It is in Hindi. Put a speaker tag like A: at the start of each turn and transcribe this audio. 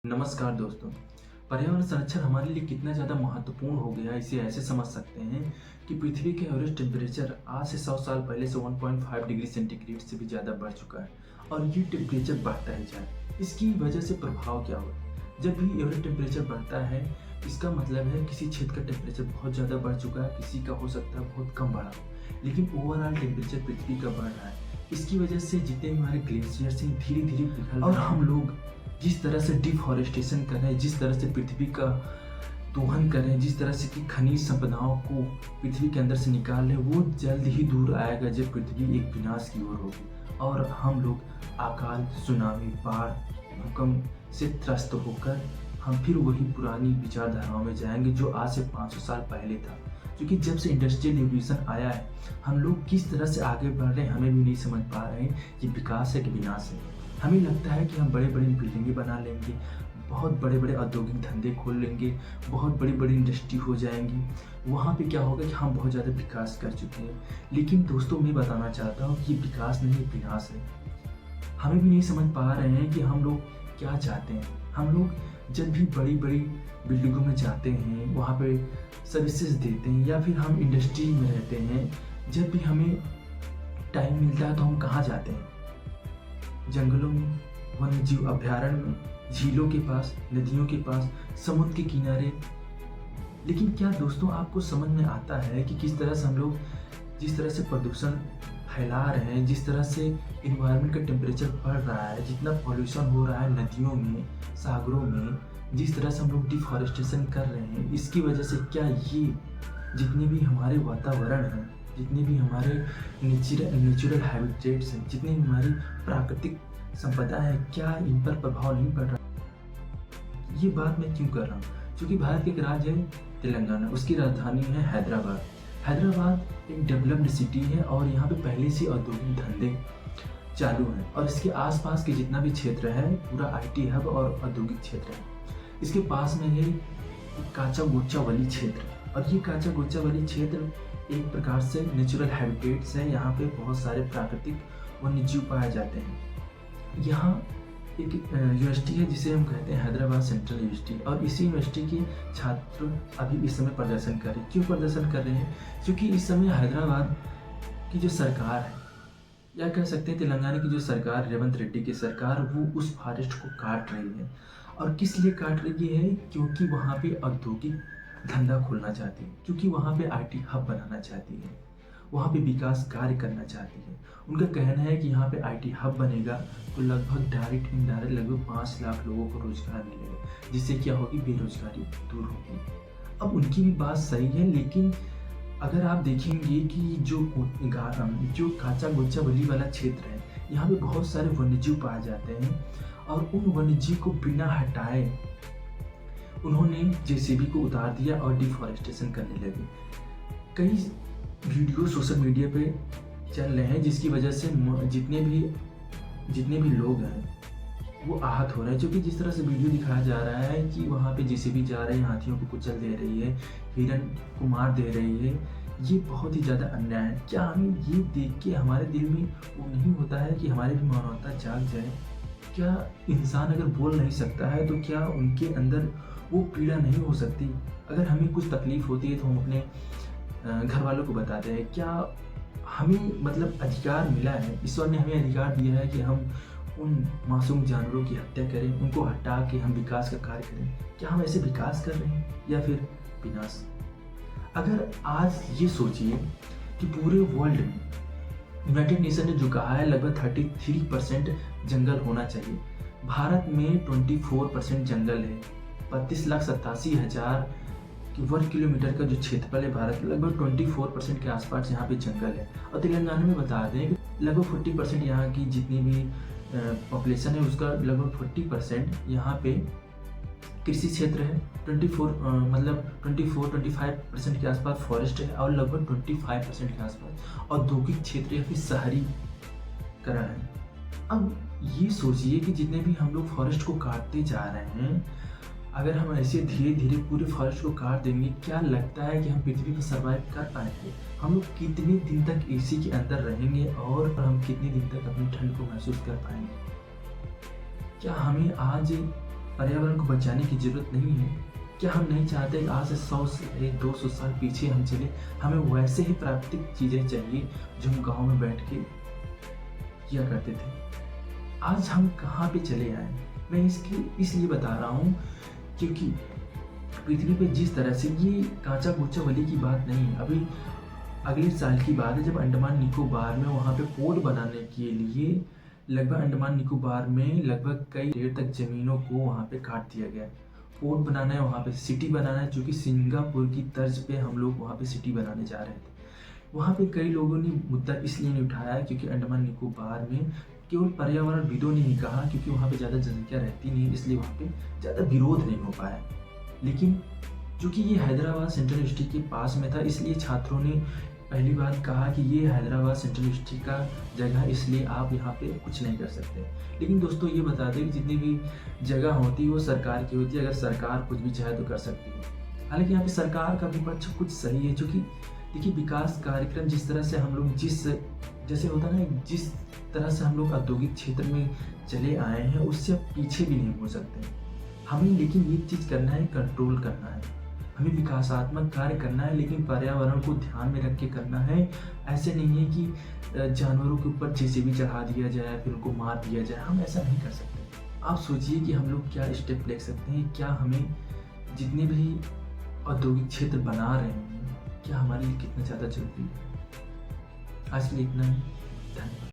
A: नमस्कार दोस्तों। पर्यावरण संरक्षण हमारे लिए कितना ज़्यादा महत्वपूर्ण हो गया है, इसे ऐसे समझ सकते हैं कि पृथ्वी के एवरेज टेम्परेचर आज से 100 साल पहले से 1.5 डिग्री सेंटीग्रेड से भी ज़्यादा बढ़ चुका है और ये टेम्परेचर बढ़ता ही जा रहा है। इसकी वजह से प्रभाव क्या हुआ? जब भी एवरेज टेम्परेचर बढ़ता है, इसका मतलब है किसी क्षेत्र का टेम्परेचर बहुत ज़्यादा बढ़ चुका है, किसी का हो सकता है बहुत कम बढ़ा हो, लेकिन ओवरऑल टेम्परेचर पृथ्वी का बढ़ रहा है। इसकी वजह से जितने भी हमारे ग्लेशियर्स हैं धीरे-धीरे पिघल और हम लोग जिस तरह से डिफॉरेस्टेशन कर रहे हैं, जिस तरह से पृथ्वी का दोहन कर रहे हैं, जिस तरह से कि खनिज संपदाओं को पृथ्वी के अंदर से निकाल रहे हैं, वो जल्द ही दूर आएगा जब पृथ्वी एक विनाश की ओर होगी और हम लोग अकाल, सुनामी, बाढ़, भूकंप से त्रस्त होकर हम फिर वही पुरानी विचारधाराओं में जाएंगे जो आज से 500 साल पहले था। क्योंकि जब से इंडस्ट्रियल रिवॉल्यूशन आया है, हम लोग किस तरह से आगे बढ़ रहे हैं हमें भी नहीं समझ पा रहे हैं कि विकास है कि विनाश है। हमें लगता है कि हम बड़े-बड़े बिल्डिंगें बना लेंगे, बहुत बड़े-बड़े औद्योगिक धंधे खोल लेंगे, बहुत बड़ी-बड़ी इंडस्ट्री हो जाएंगी। वहाँ पे क्या होगा कि हम बहुत ज़्यादा विकास कर चुके हैं। लेकिन दोस्तों मैं बताना चाहता हूँ कि ये विकास नहीं विनाश है। हमें भी नहीं समझ पा रहे हैं कि हम लोग क्या चाहते हैं। हम लोग जब भी बड़ी-बड़ी बिल्डिंगों में जाते हैं, वहाँ पे सर्विसेज देते हैं या फिर हम इंडस्ट्री में रहते हैं, जब भी हमें टाइम मिलता है तो हम कहाँ जाते हैं? जंगलों में, वन्य जीव अभयारण्य में, झीलों के पास, नदियों के पास, समुद्र के किनारे। लेकिन क्या दोस्तों आपको समझ में आता है कि किस तरह से हम लोग जिस तरह से प्रदूषण फैला रहे हैं, जिस तरह से इन्वायरमेंट का टेम्परेचर बढ़ रहा है, जितना पॉल्यूशन हो रहा है नदियों में, सागरों में, जिस तरह से हम लोग डिफॉरेस्टेशन कर रहे हैं, इसकी वजह से क्या ये जितने भी हमारे वातावरण हैं, जितने भी हमारे नेचुरल हैबिटेट्स हैं, जितनी हमारी प्राकृतिक संपदा है, क्या इन पर प्रभाव नहीं पड़ रहा? ये बात मैं क्यों कर रहा हूँ? क्योंकि भारत के एक राज्य है तेलंगाना, उसकी राजधानी है हैदराबाद। हैदराबाद एक डेवलप्ड सिटी है और यहाँ पे पहले से औद्योगिक धंधे चालू हैं और इसके आसपास के जितना भी क्षेत्र है पूरा आईटी हब और औद्योगिक क्षेत्र है। इसके पास में है काचागोचावली क्षेत्र और ये काचागोचावली क्षेत्र एक प्रकार से नेचुरल हैबिटेट्स है। यहाँ पे बहुत सारे प्राकृतिक वन्यजीव पाए जाते हैं। यहाँ एक यूनिवर्सिटी है जिसे हम कहते हैं हैदराबाद सेंट्रल यूनिवर्सिटी और इसी यूनिवर्सिटी के छात्र अभी इस समय प्रदर्शन कर रहे हैं। क्यों प्रदर्शन कर रहे हैं? क्योंकि इस समय हैदराबाद की जो सरकार है या कह सकते हैं तेलंगाना की जो सरकार, रेवंत रेड्डी की सरकार, वो उस फॉरेस्ट को काट रही है। और किस लिए काट रही है? क्योंकि वहाँ पे औद्योगिक धंधा खोलना चाहती है, क्योंकि वहाँ पे आईटी हब बनाना चाहती है, वहाँ पे विकास कार्य करना चाहती है। उनका कहना है कि यहाँ पे आईटी हब बनेगा तो लगभग डायरेक्ट इनडायरेक्ट लगभग 5 लाख लोगों को रोजगार मिलेगा, जिससे क्या होगी, बेरोजगारी दूर होगी। अब उनकी भी बात सही है, लेकिन अगर आप देखेंगे कि जो काचागोचावली वाला क्षेत्र है, यहाँ पे बहुत सारे वन्यजीव पाए जाते हैं और उन वन्यजीव को बिना हटाए उन्होंने जेसीबी को उतार दिया और डिफॉरेस्टेशन करने लगे। कई वीडियो सोशल मीडिया पे चल रहे हैं जिसकी वजह से जितने भी लोग हैं वो आहत हो रहे हैं। क्योंकि जिस तरह से वीडियो दिखाया जा रहा है कि वहाँ पे जेसीबी जा रही है, हाथियों को कुचल दे रही है, हिरन को मार दे रही है, ये बहुत ही ज़्यादा अन्याय है। क्या हमें ये देख के हमारे दिल में वो नहीं होता है कि हमारी भी मानवता जाग जाए? क्या इंसान अगर बोल नहीं सकता है तो क्या उनके अंदर वो पीड़ा नहीं हो सकती? अगर हमें कुछ तकलीफ होती है तो हम अपने घर वालों को बताते हैं। क्या हमें मतलब अधिकार मिला है, ईश्वर ने हमें अधिकार दिया है कि हम उन मासूम जानवरों की हत्या करें, उनको हटा के हम विकास का कार्य करें? क्या हम ऐसे विकास कर रहे हैं या फिर विनाश? अगर आज ये सोचिए कि पूरे वर्ल्ड में यूनाइटेड नेशन ने जो कहा है लगभग 33% जंगल होना चाहिए, भारत में 24% जंगल है। 32,87,000 वर्ग किलोमीटर का जो क्षेत्रफल है भारत में, लगभग 24% के आसपास यहाँ पे जंगल है। और तेलंगाना में बता दें कि लगभग 40% यहाँ की जितनी भी पॉपुलेशन है उसका लगभग 40% यहाँ पे कृषि क्षेत्र है। 24-25% के आसपास फॉरेस्ट है और लगभग 25% के आसपास औद्योगिक क्षेत्र या फिर शहरीकरण है। अब ये सोचिए कि जितने भी हम लोग फॉरेस्ट को काटते जा रहे हैं, अगर हम ऐसे धीरे धीरे पूरे फॉरेस्ट को काट देंगे, क्या लगता है कि हम पृथ्वी पर सर्वाइव कर पाएंगे? हम लोग कितने दिन तक एसी के अंदर रहेंगे और हम कितने दिन तक अपनी ठंड को महसूस कर पाएंगे? क्या हमें आज पर्यावरण को बचाने की ज़रूरत नहीं है? क्या हम नहीं चाहते कि आज से 100 से 200 साल पीछे हम चले? हमें वैसे ही प्राकृतिक चीज़ें चाहिए जो हम गाँव में बैठ के किया करते थे। आज हम कहाँ पे चले आए? मैं इसकी इसलिए बता रहा हूँ क्योंकि पृथ्वी पे जिस तरह से ये कांचा-कूचा वाली की बात नहीं है। अभी अगले साल की बात है जब अंडमान निकोबार में वहाँ पे पोर्ट बनाने के लिए लगभग अंडमान निकोबार में लगभग कई देर तक ज़मीनों को वहाँ पे काट दिया गया है। पोर्ट बनाना है, वहाँ पे सिटी बनाना है, जो कि सिंगापुर की तर्ज पे हम लोग वहाँ पे सिटी बनाने जा रहे थे। वहाँ पे कई लोगों ने मुद्दा इसलिए नहीं उठाया क्योंकि अंडमान निकोबार में केवल पर्यावरणविदों ने ही कहा क्योंकि वहाँ पे ज़्यादा जनसंख्या रहती नहीं, इसलिए वहाँ पे ज़्यादा विरोध नहीं हो पाया। लेकिन चूँकि ये हैदराबाद सेंट्रल यूनिवर्सिटी के पास में था, इसलिए छात्रों ने पहली बार कहा कि ये हैदराबाद सेंट्रल यूनिवर्सिटी का जगह, इसलिए आप यहाँ पे कुछ नहीं कर सकते। लेकिन दोस्तों ये बता दें कि जितनी भी जगह होती है वो सरकार की होती है, अगर सरकार कुछ भी चाहे तो कर सकती है। हालाँकि यहाँ पे सरकार का भी पक्ष कुछ सही है, चूँकि देखिए विकास कार्यक्रम जिस तरह से हम लोग जैसे होता है ना, जिस तरह से हम लोग औद्योगिक क्षेत्र में चले आए हैं उससे अब पीछे भी नहीं हो सकते। हमें लेकिन ये चीज़ करना है, कंट्रोल करना है। हमें विकासात्मक कार्य करना है लेकिन पर्यावरण को ध्यान में रख के करना है। ऐसे नहीं है कि जानवरों के ऊपर जेसीबी चढ़ा दिया जाए फिर उनको मार दिया जाए, हम ऐसा नहीं कर सकते। आप सोचिए कि हम लोग क्या स्टेप ले सकते हैं, क्या हमें जितने भी औद्योगिक क्षेत्र बना रहे हैं क्या हमारे लिए कितना ज़्यादा ज़रूरी है। आज के लिए इतना ही। धन्यवाद।